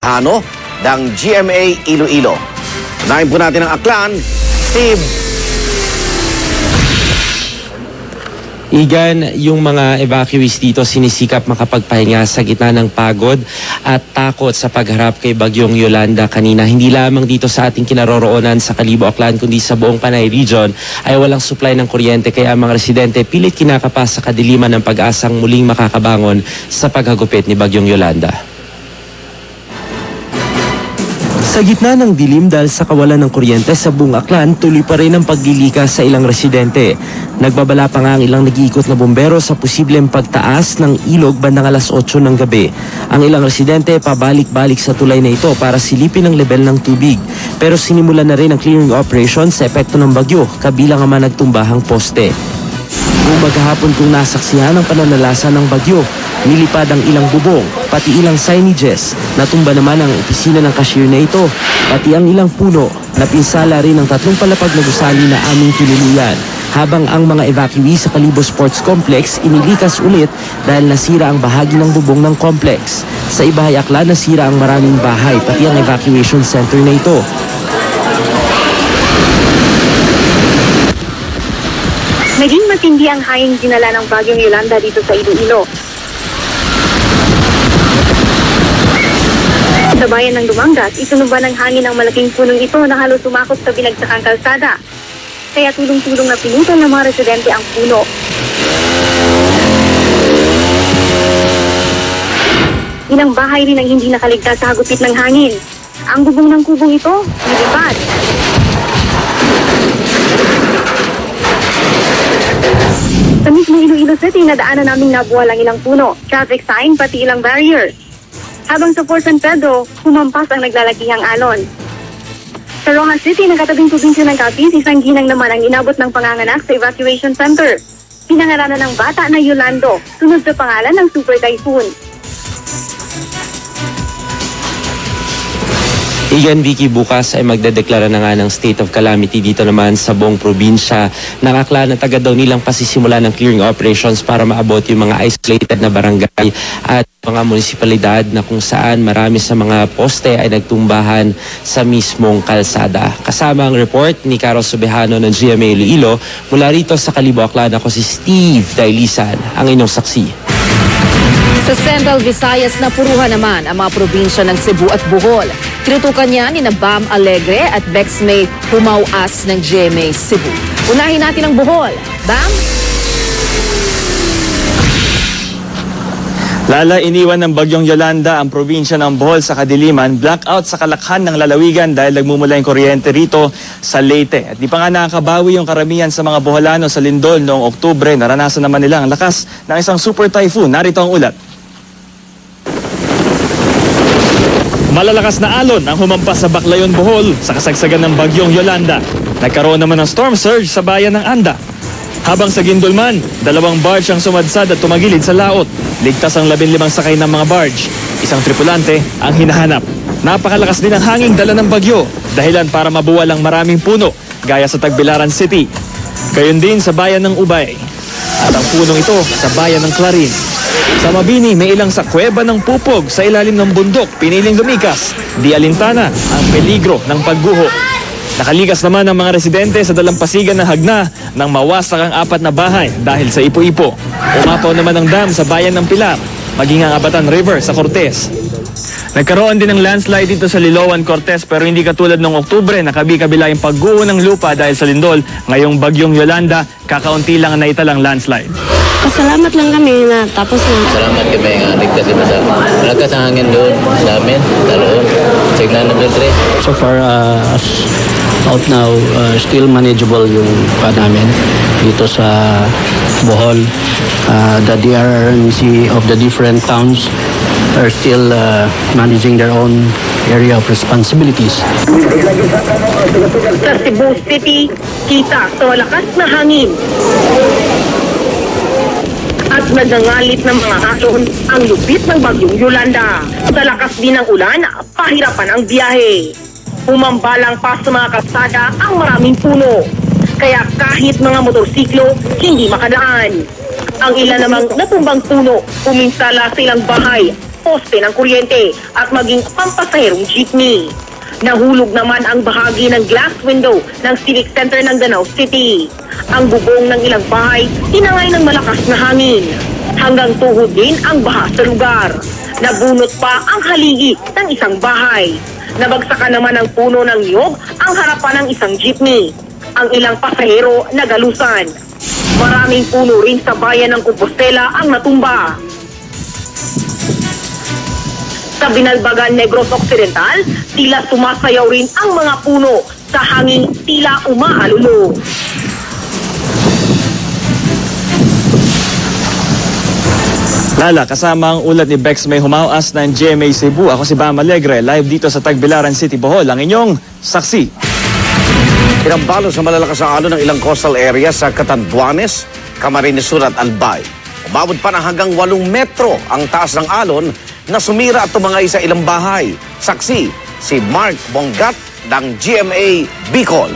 Subehano ng GMA Iloilo. Unahin po natin ang aklan, Steve. Igan, yung mga evacuees dito sinisikap makapagpahinga sa gitna ng pagod at takot sa pagharap kay Bagyong Yolanda kanina. Hindi lamang dito sa ating kinaroroonan sa Kalibo, Aklan, kundi sa buong Panay Region ay walang supply ng kuryente, kaya ang mga residente pilit kinakapas sa kadiliman ng pag-asang muling makakabangon sa paghagupit ni Bagyong Yolanda. Sa gitna ng dilim dahil sa kawalan ng kuryente sa buong Aklan, tuloy pa rin ang paglilikas sa ilang residente. Nagbabala pa nga ang ilang nag-iikot na bumbero sa posibleng pagtaas ng ilog bandang alas 8 ng gabi. Ang ilang residente pabalik-balik sa tulay na ito para silipin ang level ng tubig. Pero sinimulan na rin ang clearing operation sa epekto ng bagyo, kabilang ang mga nagtumbahang poste. Buong maghapon kung nasaksihan ang pananalasa ng bagyo, nilipad ang ilang bubong, pati ilang signages. Natumba naman ang opisina ng cashier na ito, pati ang ilang puno. Napinsala rin ang 3 palapag na gusali na aming tinuluyan. Habang ang mga evacuees sa Kalibo Sports Complex inilikas ulit dahil nasira ang bahagi ng bubong ng complex. Sa Ibahay, Aklan, nasira ang maraming bahay, pati ang evacuation center na ito. Naging matindi ang hanging dinala ng Bagyong Yolanda dito sa Iloilo. Sa bayan ng Dumangas, itinumba ng hangin ang malaking punong ito na halos sumakop sa binagsakang kalsada. Kaya tulong-tulong na pinutol ng mga residente ang puno. Ilang bahay rin ang hindi nakaligtas sa hagupit ng hangin. Ang bubong ng kubong ito, nilipad. Sa mismong Iloilo City, nadaanan naming nabuwal ang ilang puno, traffic sign, pati ilang barriers. Habang sa Fort San Pedro, humampas ang naglalakihang alon. Sa Rojas City, nakatabing probinsya ng Capiz, isang ginang naman ang inabot ng panganganak sa evacuation center. Pinangaranan ng bata na Yolando, sunod sa pangalan ng Super Typhoon. Igan, Vicky, bukas ay magdedeklara na nga ng state of calamity dito naman sa buong probinsya ng Aklan, at agad daw nilang pasisimula ng clearing operations para maabot yung mga isolated na barangay at mga munisipalidad na kung saan marami sa mga poste ay nagtumbahan sa mismong kalsada. Kasama ang report ni Carlos Subehano ng GMA Iloilo mula rito sa Kalibo, Aklan. Ako si Steve Dailisan, ang inyong saksi. Sa Central Visayas na puruhan naman ang mga probinsya ng Cebu at Bohol. Tinutukan niya ni Bam Alegre at Bex May Humauas ng GMA Cebu. Unahin natin ang Bohol. Bam? Lala, iniwan ng Bagyong Yolanda ang probinsya ng Bohol sa kadiliman, blackout sa kalakhan ng lalawigan dahil nagmumula yung kuryente rito sa Leyte. At di pa nga nakakabawi yung karamihan sa mga Boholano sa lindol noong Oktubre. Naranasan naman nila ang lakas ng isang super typhoon. Narito ang ulat. Malalakas na alon ang humampas sa Baclayon, Bohol sa kasagsagan ng Bagyong Yolanda. Nagkaroon naman ng storm surge sa bayan ng Anda. Habang sa Gindulman, 2 barge ang sumadsad at tumagilid sa laot. Ligtas ang 15 sakay ng mga barge. Isang tripulante ang hinahanap. Napakalakas din ang hanging dala ng bagyo, dahilan para mabuwal ang maraming puno, gaya sa Tagbilaran City. Gayon din sa bayan ng Ubay. At ang punong ito sa bayan ng Clarin. Sa Mabini, may ilang sa kuweba ng pupog sa ilalim ng bundok, piniling lumikas. Di alintana ang peligro ng pagguho. Nakalikas naman ang mga residente sa dalampasigan ng Hagna nang mawasak ang 4 na bahay dahil sa ipo-ipo. Umapaw naman ang dam sa bayan ng Pilar, maging ang Abatan River sa Cortez. Nagkaroon din ng landslide dito sa Liloan, Cortez, pero hindi katulad noong Oktubre, nakabi-kabila yung pagguho ng lupa dahil sa lindol. Ngayong Bagyong Yolanda, kakaunti lang ang naitalang landslide. Pasalamat lang kami na tapos na. Salamat kami nga ligtas si Masal. Malakas ang hangin doon sa amin, daloon. Signal number 3. So far, out now, still manageable yung pa namin dito sa Bohol. The DRRMC of the different towns are still managing their own area of responsibilities. Sa Cebu City, kita sa malakas na hangin at nagangalit ng mga hason ang lupit ng Bagyong Yolanda. Sa lakas din ng ulan, pahirapan ang biyahe. Umambalang pa sa mga kalsada ang maraming puno. Kaya kahit mga motorsiklo, hindi makadaan. Ang ilan namang natumbang puno, uminsala sa ilang bahay poste ng kuryente at maging pampasaherong jeepney. Nahulog naman ang bahagi ng glass window ng Civic Center ng Danau City. Ang bubong ng ilang bahay tinangay ng malakas na hangin. Hanggang tuhod din ang baha sa lugar. Nabunot pa ang haligi ng isang bahay. Nabagsakan naman ng puno ng niyog ang harapan ng isang jeepney. Ang ilang pasahero nagalusan. Maraming puno rin sa bayan ng Compostela ang natumba. Sa Binalbagan, Negros Occidental, tila sumasayaw rin ang mga puno sa hangin tila umaalulong. Lala, kasama ang ulat ni Bex May Humawas ng GMA Cebu. Ako si Bam Alegre, live dito sa Tagbilaran City, Bohol. Ang inyong saksi. Pinambalo sa malalakas na alon ng ilang coastal area sa Catanduanes, Camarines Sur at Albay. Umabot pa na hanggang 8 metro ang taas ng alon na sumira at tumangay sa ilang bahay. Saksi, si Mark Bongat ng GMA Bicol.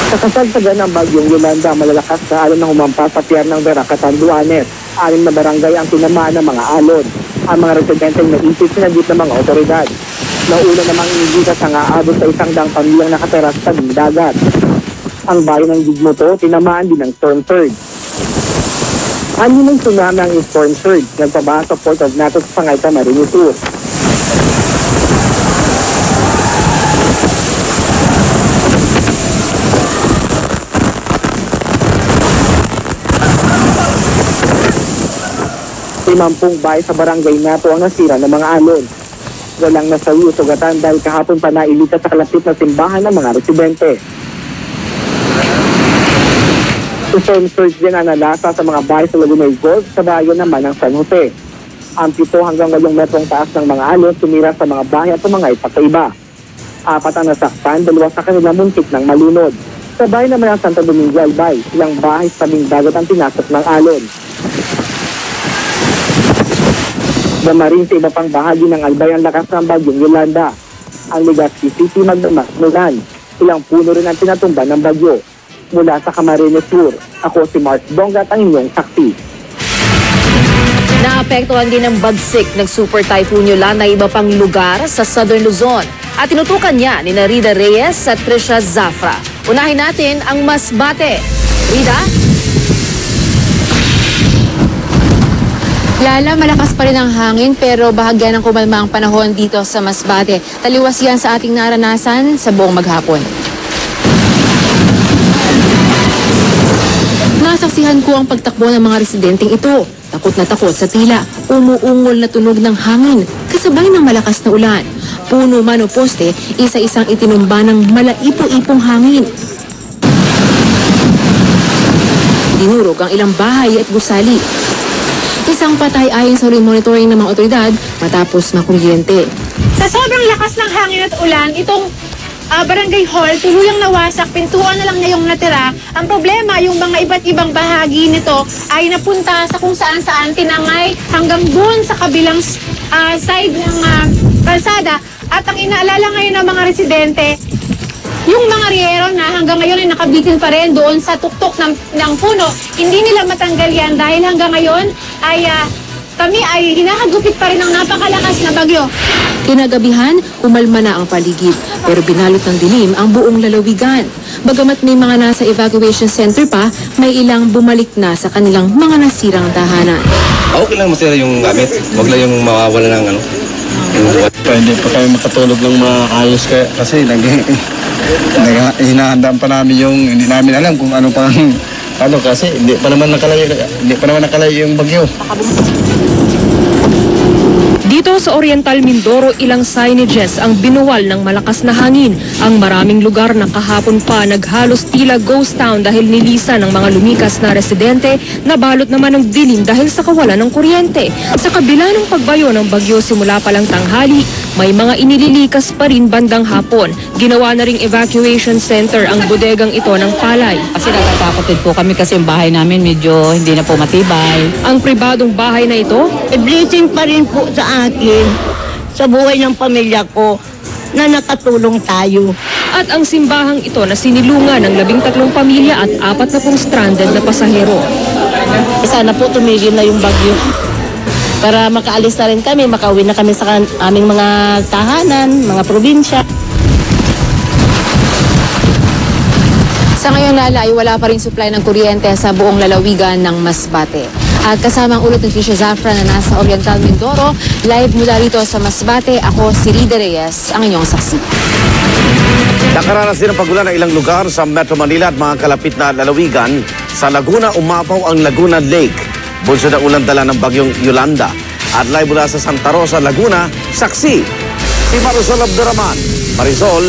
Sa kasagsagan ng bagyong Yolanda, malalakas na alon na humampas sa pier ng Vera, Catanduanes. 6 na barangay ang tinamaan ng mga alon. Ang mga residenteng naisip sinagit ng mga otoridad. Nauna namang inigitas ang aabot sa 100 pamilyang nakatera sa tabing dagat. Ang bayan ng Digmoto, tinamaan din ng storm surge. Ng tsunami ang storm surge, nagpabaha sa Port of Natos sa Pangay, Camarines Sur. Limampung bahay sa barangay Nato ang nasira ng mga alon. Walang nasawi o sugatan dahil kahapon pa nailitas sa kalapit na simbahan ng mga residente. Storm surge din ang nalasa sa mga bahay sa Lagunay Golf sa bayan naman ng San Jose. Ang 7 hanggang 8 metrong taas ng mga alon sumira sa mga bahay at tumangay pagkaiba. 4 ang nasaktan, 2 sa kanila muntik ng malunod. Sa bayan naman ng Santo Domingo Albay, ilang bahay sa tabing dagat ang tinasok ng alon. Damarin sa iba pang bahagi ng Albay ang lakas ng bagyong Yolanda. Ang Legazpi City magdamasulan. Ilang puno rin ang tinatumba ng bagyo. Mula sa Camarines Sur, ako si Mark Bongat, ang inyong saksi. Naapektuhan din ng bagsik ng Super Typhoon Yolanda iba pang lugar sa Southern Luzon. At tinutukan niya ni Rida Reyes at Trisha Zafra. Unahin natin ang Masbate. Rida? Lala, malakas pa rin ang hangin pero bahagya ng kumalma ang panahon dito sa Masbate. Taliwas yan sa ating naranasan sa buong maghapon. Nasaksihan ko ang pagtakbo ng mga residenteng ito. Takot na takot sa tila, umuungol na tunog ng hangin, kasabay ng malakas na ulan. Puno man o poste, isa-isang itinumba ng malaipo-ipong hangin. Dinurog ang ilang bahay at gusali. Isang patay ayon sa huling monitoring ng mga otoridad matapos makuryente. Sa sobrang lakas ng hangin at ulan, itong barangay hall tuluyang nawasak, pintuan na lang niya yung natira. Ang problema, yung mga iba't ibang bahagi nito ay napunta sa kung saan-saan, tinangay hanggang doon sa kabilang side ng kalsada. At ang inaalala ngayon ng mga residente, yung mga riyero na hanggang ngayon ay nakabitin pa rin doon sa tuktok ng puno, hindi nila matanggal yan dahil hanggang ngayon ay kami ay hinahagupit pa rin ng napakalakas na bagyo. Kinagabihan, umalma na ang paligid, pero binalot ng dilim ang buong lalawigan. Bagamat may mga nasa evacuation center pa, may ilang bumalik na sa kanilang mga nasirang tahanan. Okay lang masira yung gamit, wag lang yung mawawala ng ano. Hindi pa kami makatulog ng maayos kasi hinahandaan pa namin yung hindi namin alam kung ano pang ano kasi hindi pa naman nakalayo yung bagyo. Dito sa Oriental Mindoro, ilang signages ang binuwal ng malakas na hangin. Ang maraming lugar na kahapon pa naghalos tila ghost town dahil nilisan ng mga lumikas na residente, nabalot naman ng dilim dahil sa kawalan ng kuryente. Sa kabila ng pagbayo ng bagyo simula palang tanghali, may mga inililikas pa rin bandang hapon. Ginawa na ring evacuation center ang bodegang ito ng palay. Kasi natatakot din po kami kasi yung bahay namin medyo hindi na po matibay. Ang pribadong bahay na ito, blessing pa rin po sa akin, sa buhay ng pamilya ko, na nakatulong tayo. At ang simbahang ito na sinilungan ng 13 pamilya at 40 stranded na pasahero. Sana po tumigil na yung bagyo. Para makaalis na rin kami, makauwi na kami sa aming mga tahanan, mga probinsya. Sa ngayon, Lala, ay wala pa rin supply ng kuryente sa buong lalawigan ng Masbate. At kasama ang ulot ni Tricia Zafra na nasa Oriental Mindoro, live mula rito sa Masbate, ako si Rida Reyes, ang inyong saksi. Nakaranas din ang pagulan ng ilang lugar sa Metro Manila at mga kalapit na lalawigan. Sa Laguna, umapaw ang Laguna Lake. Bunso ng ulan dala ng bagyong Yolanda. At live mula sa Santa Rosa, Laguna, saksi si Marisol Abduraman. Marisol.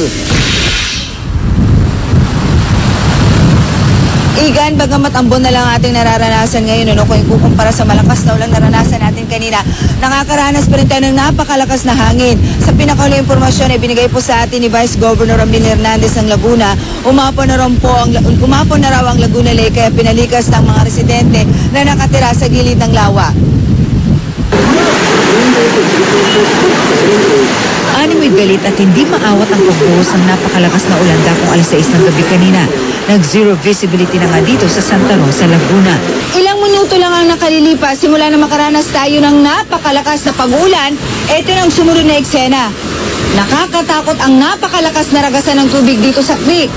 Igan, bagamat ambon na lang ating nararanasan ngayon, kung ikukumpara sa malakas na ulang naranasan natin kanina, nakakaranas pa rin tayo ng napakalakas na hangin. Sa pinakahuling impormasyon ay binigay po sa atin ni Vice Governor Ramil Hernandez ng Laguna, umapaw na raw ang Laguna Lake kaya pinalikas ng mga residente na nakatira sa gilid ng lawa. Animoy galit at hindi maawat ang pagbuhos ng napakalakas na ulanda kung alas 6 ng gabi kanina. Nag-zero visibility na nga dito sa Santa Rosa, Laguna. Ilang minuto lang ang nakalilipas simula na makaranas tayo ng napakalakas na pag-ulan, ito na ang sumunod na eksena. Nakakatakot ang napakalakas na ragasan ng tubig dito sa creek.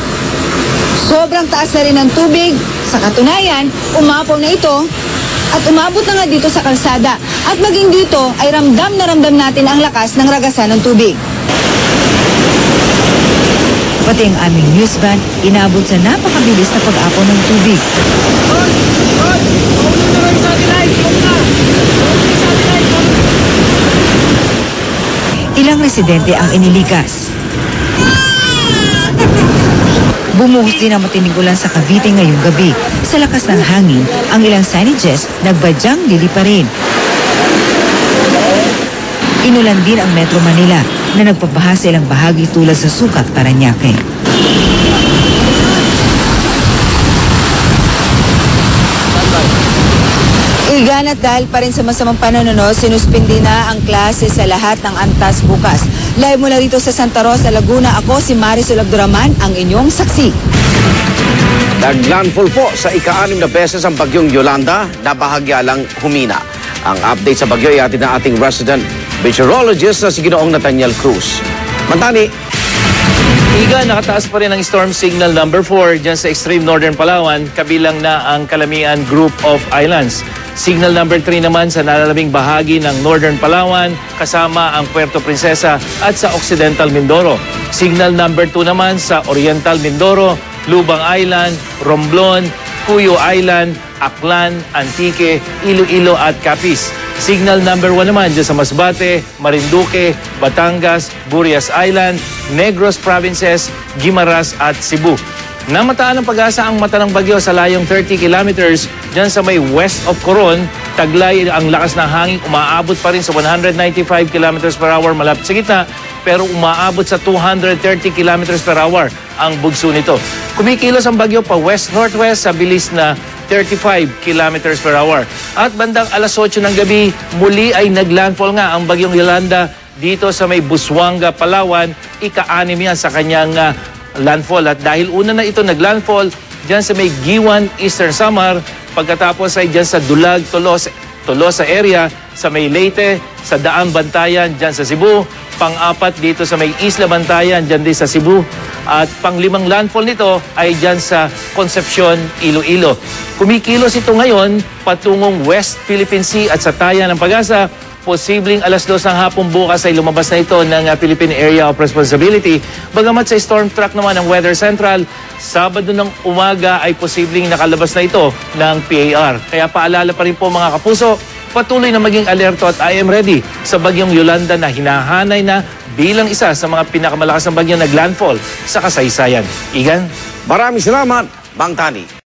Sobrang taas na rin ng tubig. Sa katunayan, umapaw na ito at umabot na nga dito sa kalsada. At maging dito ay ramdam na ramdam natin ang lakas ng ragasan ng tubig. Pati ang aming news van, inabot sa napakabilis na pag-apaw ng tubig. Ilang residente ang inilikas. Bumuhos din ang matinding ulan sa Cavite ngayong gabi. Sa lakas ng hangin, ang ilang signages nagbadyang liliparin. Inulan din ang Metro Manila na nagpabaha sa ilang bahagi tulad sa Sucat, Parañaque. Igan, at dahil pa rin sa masamang panununo, sinuspindi na ang klase sa lahat ng antas bukas. Live mula rito sa Santa Rosa, Laguna, ako si Marisol Abduraman, ang inyong saksi. Naglandfall po sa ika-6 na beses ang bagyong Yolanda na bahagya lang humina. Ang update sa bagyo ay atin na ating resident meteorologist na si Ginoong Nathaniel Cruz. Mantani. Iga, nakataas pa rin ang storm signal number 4 dyan sa extreme northern Palawan, kabilang na ang Calamian Group of Islands. Signal number 3 naman sa nalalaming bahagi ng northern Palawan, kasama ang Puerto Princesa at sa occidental Mindoro. Signal number 2 naman sa oriental Mindoro, Lubang Island, Romblon, Cuyo Island, Aklan, Antique, Iloilo at Capiz. Signal number 1 naman dyan sa Masbate, Marinduque, Batangas, Burias Island, Negros Provinces, Guimaras at Cebu. Namataan ng pag-asa ang mata ng bagyo sa layong 30 kilometers dyan sa may west of Coron. Taglay ang lakas ng hangin, umaabot pa rin sa 195 kilometers per hour malapit sa gitna, pero umaabot sa 230 kilometers per hour ang bugso nito. Kumikilos ang bagyo pa west-northwest sa bilis na 35 kilometers per hour. At bandang alas 8 ng gabi, muli ay naglandfall nga ang bagyong Yolanda dito sa may Busuanga, Palawan. Ika-6 yan sa kanyang landfall. At dahil una na ito naglandfall dyan sa may Giwan, Eastern Samar, pagkatapos ay dyan sa Dulag, Tolosa area, sa may Leyte, sa Daang Bantayan, dyan sa Cebu. Pang-apat dito sa may Isla Bantayan, dyan din sa Cebu. At pang-5 landfall nito ay dyan sa Concepcion, Iloilo. Kumikilos ito ngayon patungong West Philippine Sea at sa Taya ng Pag-asa. Posibleng alas 2 ng hapon bukas ay lumabas na ito ng Philippine Area of Responsibility. Bagamat sa storm track naman ng Weather Central, Sabado ng umaga ay posibleng nakalabas na ito ng PAR. Kaya paalala pa rin po mga kapuso, patuloy na maging alerto at I am ready sa bagyong Yolanda na hinahanay na bilang isa sa mga pinakamalakas ng bagyong naglandfall sa kasaysayan. Igan? Maraming salamat, Bang Tani.